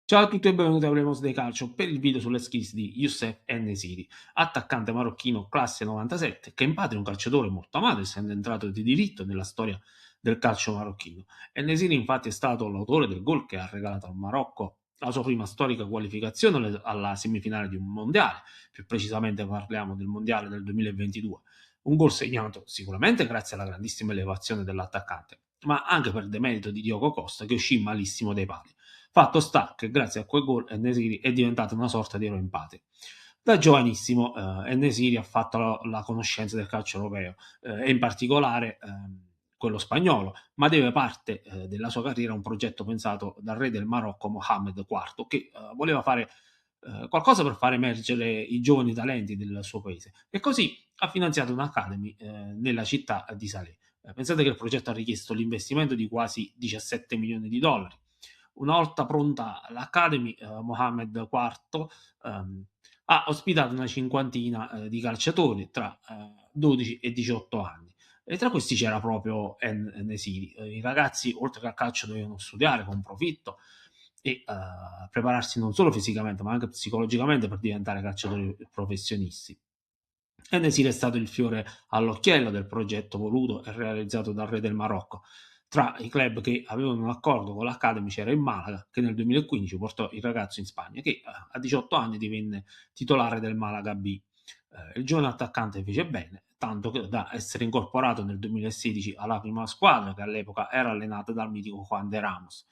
Ciao a tutti e benvenuti a Hablemos de Calcio per il video sulle skills di Youssef En-Nesyri, attaccante marocchino classe 97 che in patria è un calciatore molto amato essendo entrato di diritto nella storia del calcio marocchino. En-Nesyri infatti è stato l'autore del gol che ha regalato al Marocco la sua prima storica qualificazione alla semifinale di un mondiale, più precisamente parliamo del mondiale del 2022. Un gol segnato sicuramente grazie alla grandissima elevazione dell'attaccante, ma anche per demerito di Diogo Costa che uscì malissimo dai pali. Fatto sta che grazie a quel gol En-Nesyri è diventato una sorta di eroe in patria. Da giovanissimo En-Nesyri ha fatto la conoscenza del calcio europeo e in particolare quello spagnolo, ma deve parte della sua carriera a un progetto pensato dal re del Marocco Mohammed IV che voleva fare qualcosa per far emergere i giovani talenti del suo paese e così ha finanziato un'academy nella città di Salé. Pensate che il progetto ha richiesto l'investimento di quasi 17 milioni di dollari. Una volta pronta l'Academy, Mohammed IV ha ospitato una cinquantina di calciatori tra 12 e 18 anni. E tra questi c'era proprio En-Nesyri. I ragazzi, oltre che al calcio, dovevano studiare con profitto e prepararsi non solo fisicamente, ma anche psicologicamente per diventare calciatori professionisti. En-Nesyri è stato il fiore all'occhiello del progetto voluto e realizzato dal re del Marocco. Tra i club che avevano un accordo con l'Academy c'era il Malaga, che nel 2015 portò il ragazzo in Spagna, che a 18 anni divenne titolare del Malaga B. Il giovane attaccante fece bene, tanto da essere incorporato nel 2016 alla prima squadra, che all'epoca era allenata dal mitico Juan de Ramos.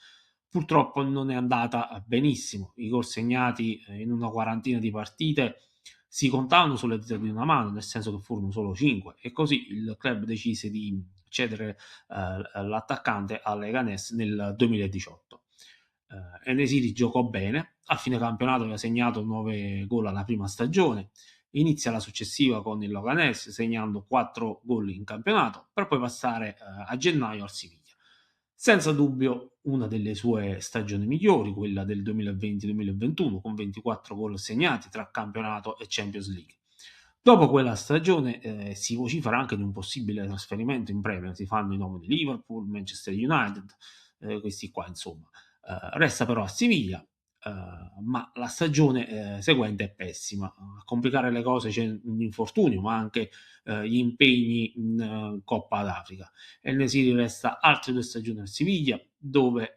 Purtroppo non è andata benissimo, i gol segnati in una quarantina di partite si contavano sulle dita di una mano, nel senso che furono solo 5 e così il club decise di cedere l'attaccante alle Leganés nel 2018. En-Nesyri giocò bene, a fine campionato aveva segnato 9 gol alla prima stagione, inizia la successiva con il Leganés segnando 4 gol in campionato per poi passare a gennaio al Siviglia. Senza dubbio una delle sue stagioni migliori, quella del 2020-2021, con 24 gol segnati tra campionato e Champions League. Dopo quella stagione si vocifera anche di un possibile trasferimento in Premier, si fanno i nomi di Liverpool, Manchester United, questi qua insomma. Resta però a Siviglia, ma la stagione seguente è pessima. A complicare le cose c'è un infortunio, ma anche gli impegni in Coppa d'Africa. El-Nesyri resta altre 2 stagioni al Siviglia, dove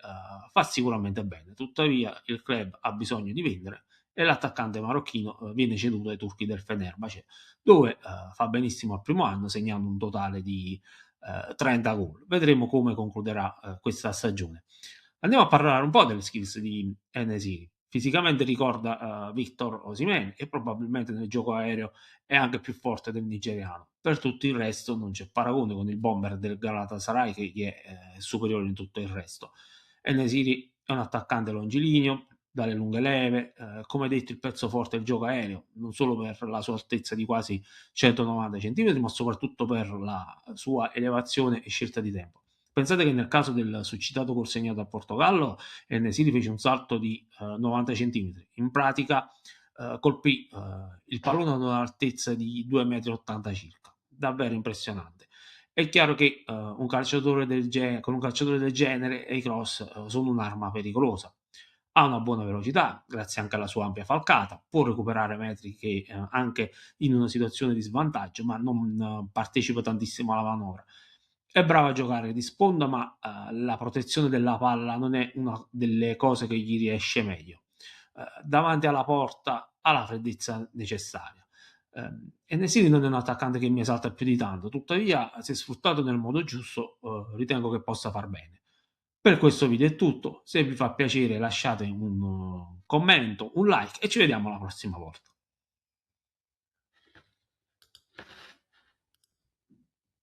fa sicuramente bene. Tuttavia il club ha bisogno di vendere e l'attaccante marocchino viene ceduto ai turchi del Fenerbahce, dove fa benissimo al primo anno, segnando un totale di 30 gol. Vedremo come concluderà questa stagione. Andiamo a parlare un po' delle skills di En-Nesyri. Fisicamente ricorda Victor Osimhen e probabilmente nel gioco aereo è anche più forte del nigeriano. Per tutto il resto non c'è paragone con il bomber del Galatasaray che gli è superiore in tutto il resto. En-Nesyri è un attaccante longilineo, dalle lunghe leve, come detto il pezzo forte è il gioco aereo, non solo per la sua altezza di quasi 190 cm, ma soprattutto per la sua elevazione e scelta di tempo. Pensate che nel caso del succitato gol segnato al Portogallo, En-Nesyri fece un salto di 90 cm. In pratica colpì il pallone ad un'altezza di 2,80 m circa. Davvero impressionante. È chiaro che con un calciatore del genere i cross sono un'arma pericolosa. Ha una buona velocità, grazie anche alla sua ampia falcata, può recuperare metri che anche in una situazione di svantaggio, ma non partecipa tantissimo alla manovra. È bravo a giocare di sponda, ma la protezione della palla non è una delle cose che gli riesce meglio. Davanti alla porta ha la freddezza necessaria. En-Nesyri non è un attaccante che mi esalta più di tanto, tuttavia se sfruttato nel modo giusto ritengo che possa far bene. Per questo video è tutto, se vi fa piacere lasciate un commento, un like e ci vediamo la prossima volta.